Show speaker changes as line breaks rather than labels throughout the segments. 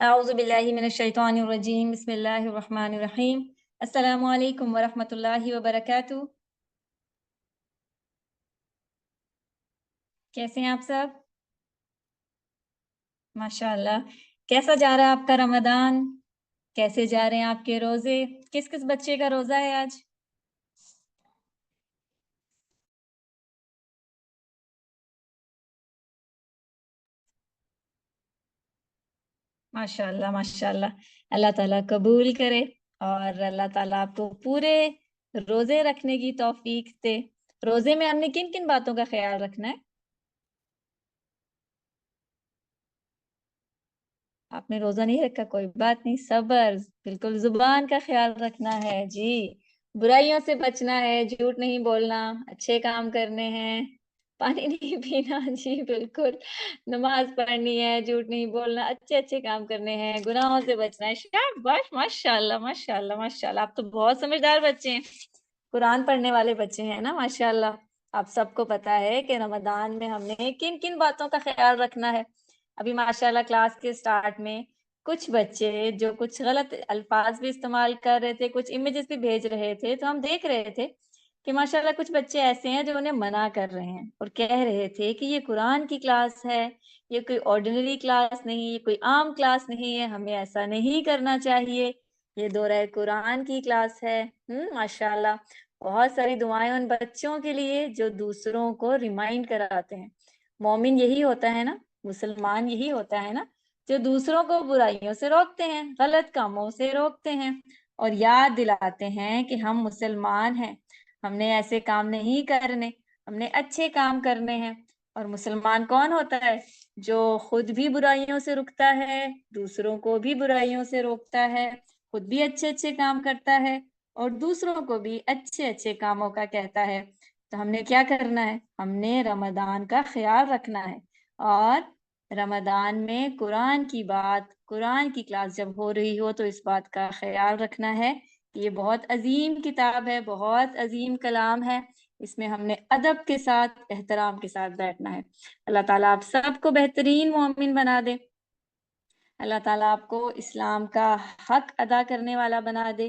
اعوذ باللہ من الشیطان الرجیم بسم اللہ الرحمن الرحیم السلام علیکم ورحمۃ اللہ وبرکاتہ۔ کیسے ہیں آپ سب؟ ماشاء اللہ۔ کیسا جا رہا ہے آپ کا رمضان؟ کیسے جا رہے ہیں آپ کے روزے؟ کس کس بچے کا روزہ ہے آج؟ ماشاء اللہ ماشاء اللہ، اللہ تعالیٰ قبول کرے اور اللہ تعالیٰ آپ کو پورے روزے رکھنے کی توفیق دے۔ روزے میں ہم نے کن کن باتوں کا خیال رکھنا ہے؟ آپ نے روزہ نہیں رکھا، کوئی بات نہیں، صبر، بالکل زبان کا خیال رکھنا ہے جی، برائیوں سے بچنا ہے، جھوٹ نہیں بولنا، اچھے کام کرنے ہیں، پانی نہیں پینا جی بالکل، نماز پڑھنی ہے، جھوٹ نہیں بولنا، اچھے اچھے کام کرنے ہیں، گناہوں سے بچنا ہے۔ شاباش، ماشاء اللہ ماشاء اللہ ماشاء اللہ، آپ تو بہت سمجھدار بچے ہیں، قرآن پڑھنے والے بچے ہیں نا ماشاء اللہ۔ آپ سب کو پتا ہے کہ رمضان میں ہم نے کن کن باتوں کا خیال رکھنا ہے۔ ابھی ماشاءاللہ کلاس کے سٹارٹ میں کچھ بچے جو کچھ غلط الفاظ بھی استعمال کر رہے تھے، کچھ امیجز بھی بھیج رہے تھے، تو ہم دیکھ رہے تھے کہ ماشاءاللہ کچھ بچے ایسے ہیں جو انہیں منع کر رہے ہیں اور کہہ رہے تھے کہ یہ قرآن کی کلاس ہے، یہ کوئی آرڈینری کلاس نہیں، یہ کوئی عام کلاس نہیں ہے، ہمیں ایسا نہیں کرنا چاہیے، یہ دورہ قرآن کی کلاس ہے۔ ماشاءاللہ بہت ساری دعائیں ان بچوں کے لیے جو دوسروں کو ریمائنڈ کراتے ہیں۔ مومن یہی ہوتا ہے نا، مسلمان یہی ہوتا ہے نا، جو دوسروں کو برائیوں سے روکتے ہیں، غلط کاموں سے روکتے ہیں اور یاد دلاتے ہیں کہ ہم مسلمان ہیں، ہم نے ایسے کام نہیں کرنے، ہم نے اچھے کام کرنے ہیں۔ اور مسلمان کون ہوتا ہے؟ جو خود بھی برائیوں سے رکتا ہے، دوسروں کو بھی برائیوں سے روکتا ہے، خود بھی اچھے اچھے کام کرتا ہے اور دوسروں کو بھی اچھے اچھے کاموں کا کہتا ہے۔ تو ہم نے کیا کرنا ہے؟ ہم نے رمضان کا خیال رکھنا ہے، اور رمضان میں قرآن کی بات، قرآن کی کلاس جب ہو رہی ہو تو اس بات کا خیال رکھنا ہے کہ یہ بہت عظیم کتاب ہے، بہت عظیم کلام ہے، اس میں ہم نے ادب کے ساتھ، احترام کے ساتھ بیٹھنا ہے۔ اللہ تعالیٰ آپ سب کو بہترین مومن بنا دے، اللہ تعالیٰ آپ کو اسلام کا حق ادا کرنے والا بنا دے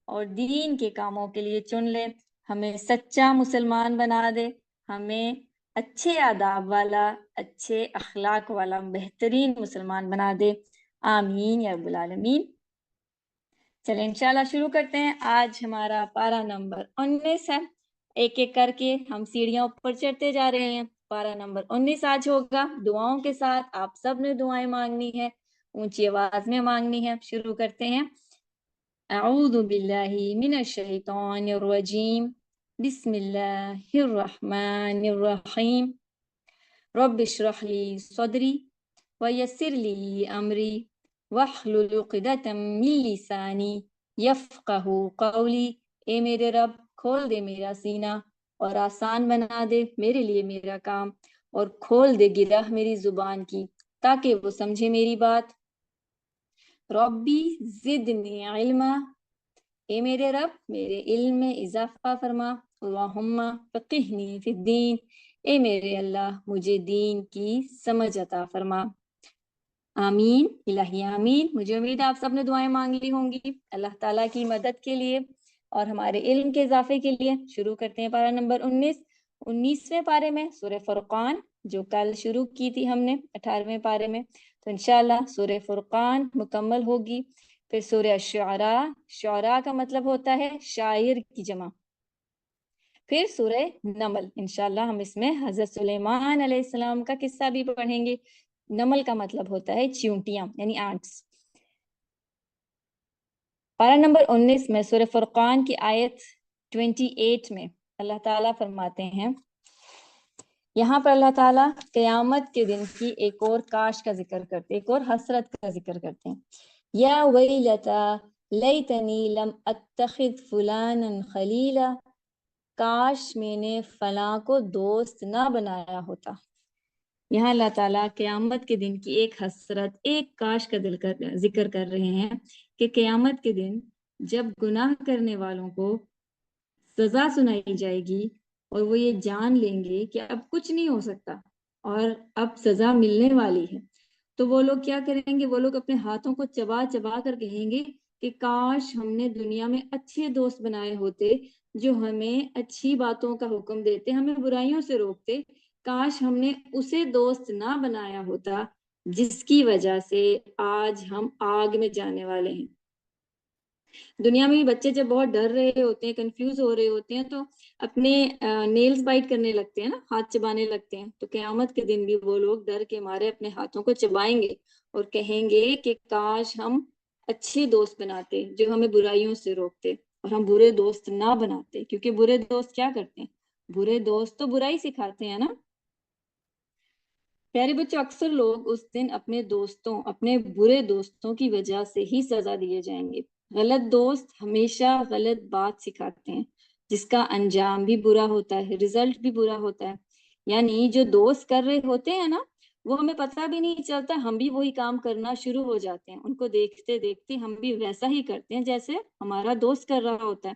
اور دین کے کاموں کے لیے چن لے، ہمیں سچا مسلمان بنا دے، ہمیں اچھے آداب والا، اچھے اخلاق والا بہترین مسلمان بنا دے، آمین یا رب العالمین۔ چلیں انشاءاللہ شروع کرتے ہیں۔ آج ہمارا پارہ نمبر 19 ہے، ایک ایک کر کے ہم سیڑھیاں اوپر چڑھتے جا رہے ہیں۔ پارہ نمبر 19 آج ہوگا دعاؤں کے ساتھ، آپ سب نے دعائیں مانگنی ہے، اونچی آواز میں مانگنی ہے۔ شروع کرتے ہیں۔ اعوذ باللہ من الشیطان الرجیم، بسم اللہ الرحمن الرحیم، رب اشرح لی صدری ویسر لی امری واحلل عقدۃ من لسانی یفقہوا قولی۔ اے میرے رب کھول دے میرا سینہ اور آسان بنا دے میرے لیے میرا کام، اور کھول دے گرہ میری زبان کی تاکہ وہ سمجھے میری بات۔ ربی زدنی علما، اے میرے رب میرے علم میں اضافہ فرما۔ اللہم فقہنی فی الدین، اے میرے اللہ مجھے دین کی سمجھ عطا فرما۔ آمین الہی آمین۔ مجھے امید ہے آپ سب نے دعائیں مانگ لی ہوں گی اللہ تعالیٰ کی مدد کے لیے اور ہمارے علم کے اضافے کے لیے۔ شروع کرتے ہیں پارہ نمبر 19ویں پارے میں سورہ فرقان، جو کل شروع کی تھی ہم نے 18ویں پارے میں، تو انشاءاللہ سورہ فرقان مکمل ہوگی۔ پھر سورہ شعراء، شعراء کا مطلب ہوتا ہے شاعر کی جمع۔ پھر سورہ نمل، انشاءاللہ ہم اس میں حضرت سلیمان علیہ السلام کا قصہ بھی پڑھیں گے۔ نمل کا مطلب ہوتا ہے چیونٹیاں، یعنی آنٹس۔ پارہ نمبر 19 میں سورہ فرقان کی آیت 28 میں اللہ تعالیٰ فرماتے ہیں، یہاں پر اللہ تعالیٰ قیامت کے دن کی ایک اور کاش کا ذکر کرتے، ایک اور حسرت کا ذکر کرتے ہیں۔ یا ویلتا لیتنی لم اتخذ فلانا خلیلا، کاش میں نے فلاں کو دوست نہ بنایا ہوتا۔ یہاں اللہ تعالیٰ قیامت کے دن کی ایک حسرت، ایک کاش کا ذکر کر رہے ہیں کہ قیامت کے دن جب گناہ کرنے والوں کو سزا سنائی جائے گی اور وہ یہ جان لیں گے کہ اب کچھ نہیں ہو سکتا اور اب سزا ملنے والی ہے، تو وہ لوگ کیا کریں گے؟ وہ لوگ اپنے ہاتھوں کو چبا چبا کر کہیں گے کہ کاش ہم نے دنیا میں اچھے دوست بنائے ہوتے جو ہمیں اچھی باتوں کا حکم دیتے، ہمیں برائیوں سے روکتے. کاش ہم نے اسے دوست نہ بنایا ہوتا جس کی وجہ سے آج ہم آگ میں جانے والے ہیں. دنیا میں بھی بچے جب بہت ڈر رہے ہوتے ہیں، کنفیوز ہو رہے ہوتے ہیں، تو اپنے نیلز بائٹ کرنے لگتے ہیں نا، ہاتھ چبانے لگتے ہیں. تو قیامت کے دن بھی وہ لوگ ڈر کے مارے اپنے ہاتھوں کو چبائیں گے اور کہیں گے کہ کاش ہم اچھے دوست بناتے جو ہمیں برائیوں سے روکتے، اور ہم برے دوست نہ بناتے. کیونکہ برے دوست کیا کرتے ہیں؟ برے دوست تو برائی سکھاتے ہیں نا. پیارے بچوں، اکثر لوگ اس دن اپنے دوستوں، اپنے برے دوستوں کی وجہ سے ہی سزا دیے جائیں گے. غلط دوست ہمیشہ غلط بات سکھاتے ہیں جس کا انجام بھی برا ہوتا ہے، رزلٹ بھی برا ہوتا ہے. یعنی جو دوست کر رہے ہوتے ہیں نا، وہ ہمیں پتہ بھی نہیں چلتا، ہم بھی وہی کام کرنا شروع ہو جاتے ہیں. ان کو دیکھتے دیکھتے ہم بھی ویسا ہی کرتے ہیں جیسے ہمارا دوست کر رہا ہوتا ہے.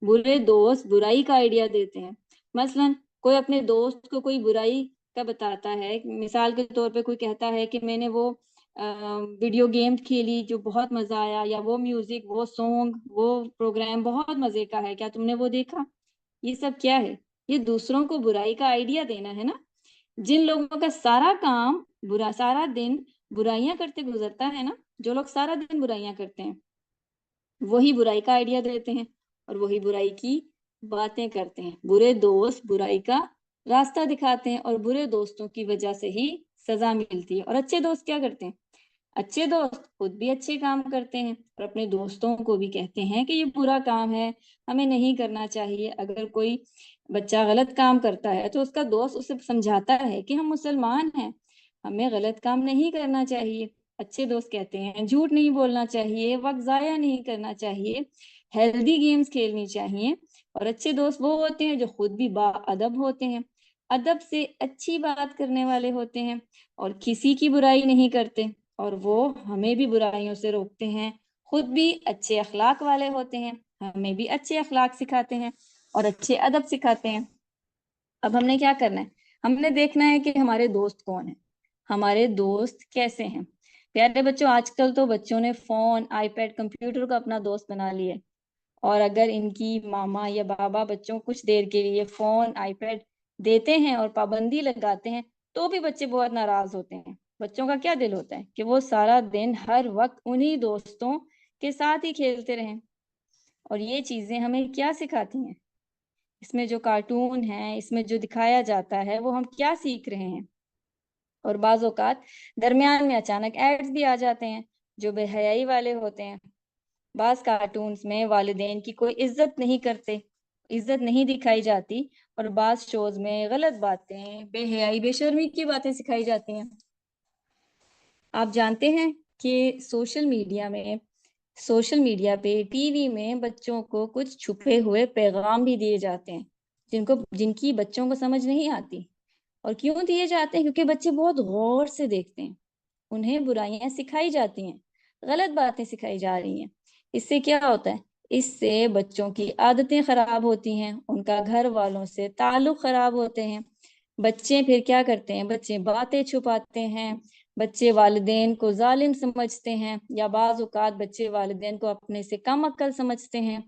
برے دوست برائی کا آئیڈیا دیتے ہیں. مثلا کوئی اپنے دوست کو کوئی برائی کا بتاتا ہے، مثال کے طور پہ کوئی کہتا ہے کہ میں نے وہ ویڈیو گیم کھیلی جو بہت مزہ آیا، یا وہ میوزک، وہ سانگ، وہ پروگرام بہت مزے کا ہے، کیا تم نے وہ دیکھا؟ یہ سب کیا ہے؟ یہ دوسروں کو برائی کا آئیڈیا دینا ہے نا. جن لوگوں کا سارا کام برا، سارا دن برائیاں کرتے گزرتا ہے نا، جو لوگ سارا دن برائیاں کرتے ہیں وہی برائی کا آئیڈیا دیتے ہیں اور وہی برائی کی باتیں کرتے ہیں. برے دوست برائی کا راستہ دکھاتے ہیں اور برے دوستوں کی وجہ سے ہی سزا ملتی ہے. اور اچھے دوست کیا کرتے ہیں؟ اچھے دوست خود بھی اچھے کام کرتے ہیں اور اپنے دوستوں کو بھی کہتے ہیں کہ یہ برا کام ہے، ہمیں نہیں کرنا چاہیے. اگر کوئی بچہ غلط کام کرتا ہے تو اس کا دوست اسے سمجھاتا ہے کہ ہم مسلمان ہیں، ہمیں غلط کام نہیں کرنا چاہیے. اچھے دوست کہتے ہیں جھوٹ نہیں بولنا چاہیے، وقت ضائع نہیں کرنا چاہیے، ہیلدی گیمز کھیلنی چاہیے. اور اچھے دوست وہ ہوتے ہیں جو خود بھی با ادب ہوتے ہیں، ادب سے اچھی بات کرنے والے ہوتے ہیں اور کسی کی برائی نہیں کرتے، اور وہ ہمیں بھی برائیوں سے روکتے ہیں. خود بھی اچھے اخلاق والے ہوتے ہیں، ہمیں بھی اچھے اخلاق سکھاتے ہیں اور اچھے ادب سکھاتے ہیں. اب ہم نے کیا کرنا ہے؟ ہم نے دیکھنا ہے کہ ہمارے دوست کون ہیں، ہمارے دوست کیسے ہیں. پیارے بچوں، آج کل تو بچوں نے فون، آئی پیڈ، کمپیوٹر کو اپنا دوست بنا لیا ہے. اور اگر ان کی ماما یا بابا بچوں کو کچھ دیر کے لیے فون، آئی پیڈ دیتے ہیں اور پابندی لگاتے ہیں تو بھی بچے بہت ناراض ہوتے ہیں. بچوں کا کیا دل ہوتا ہے کہ وہ سارا دن ہر وقت انہی دوستوں کے ساتھ ہی کھیلتے رہیں. اور یہ چیزیں ہمیں کیا سکھاتی ہیں؟ اس میں جو کارٹون ہیں، اس میں جو دکھایا جاتا ہے، وہ ہم کیا سیکھ رہے ہیں؟ اور بعض اوقات درمیان میں اچانک ایڈز بھی آ جاتے ہیں جو بے حیائی والے ہوتے ہیں. بعض کارٹونز میں والدین کی کوئی عزت نہیں کرتے، عزت نہیں دکھائی جاتی، اور بعض شوز میں غلط باتیں، بے حیائی، بے شرمی کی باتیں سکھائی جاتی ہیں. آپ جانتے ہیں کہ سوشل میڈیا پہ، ٹی وی میں بچوں کو کچھ چھپے ہوئے پیغام بھی دیے جاتے ہیں جن کی بچوں کو سمجھ نہیں آتی. اور کیوں دیے جاتے ہیں؟ کیونکہ بچے بہت غور سے دیکھتے ہیں، انہیں برائیاں سکھائی جاتی ہیں، غلط باتیں سکھائی جا رہی ہیں. اس سے کیا ہوتا ہے؟ اس سے بچوں کی عادتیں خراب ہوتی ہیں، ان کا گھر والوں سے تعلق خراب ہوتے ہیں. بچے پھر کیا کرتے ہیں؟ بچے باتیں چھپاتے ہیں، بچے والدین کو ظالم سمجھتے ہیں، یا بعض اوقات بچے والدین کو اپنے سے کم عقل سمجھتے ہیں.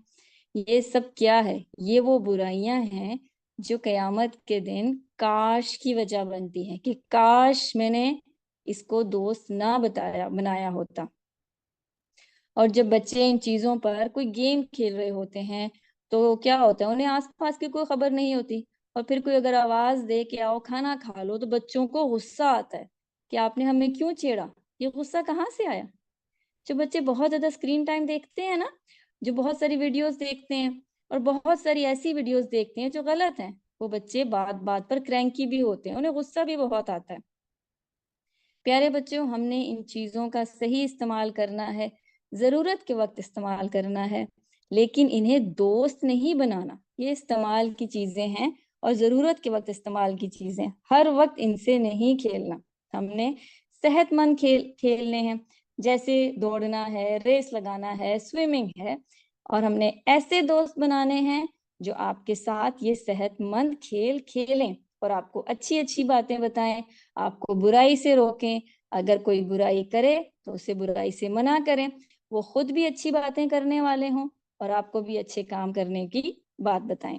یہ سب کیا ہے؟ یہ وہ برائیاں ہیں جو قیامت کے دن کاش کی وجہ بنتی ہے کہ کاش میں نے اس کو دوست نہ بنایا ہوتا. اور جب بچے ان چیزوں پر کوئی گیم کھیل رہے ہوتے ہیں تو کیا ہوتا ہے؟ انہیں آس پاس کی کوئی خبر نہیں ہوتی، اور پھر کوئی اگر آواز دے کہ آؤ کھانا کھا لو تو بچوں کو غصہ آتا ہے کہ آپ نے ہمیں کیوں چھیڑا. یہ غصہ کہاں سے آیا؟ جو بچے بہت زیادہ اسکرین ٹائم دیکھتے ہیں نا، جو بہت ساری ویڈیوز دیکھتے ہیں اور بہت ساری ایسی ویڈیوز دیکھتے ہیں جو غلط ہیں، وہ بچے بات بات پر کرینکی بھی ہوتے ہیں، انہیں غصہ بھی بہت آتا ہے. پیارے بچوں، ہم نے ان چیزوں کا صحیح استعمال کرنا ہے، ضرورت کے وقت استعمال کرنا ہے، لیکن انہیں دوست نہیں بنانا. یہ استعمال کی چیزیں ہیں اور ضرورت کے وقت استعمال کی چیزیں، ہر وقت ان سے نہیں کھیلنا. ہم نے صحت مند کھیل کھیلنے ہیں، جیسے دوڑنا ہے، ریس لگانا ہے، سوئمنگ ہے. اور ہم نے ایسے دوست بنانے ہیں جو آپ کے ساتھ یہ صحت مند کھیل کھیلیں اور آپ کو اچھی اچھی باتیں بتائیں، آپ کو برائی سے روکیں، اگر کوئی برائی کرے تو اسے برائی سے منع کریں، وہ خود بھی اچھی باتیں کرنے والے ہوں اور آپ کو بھی اچھے کام کرنے کی بات بتائیں۔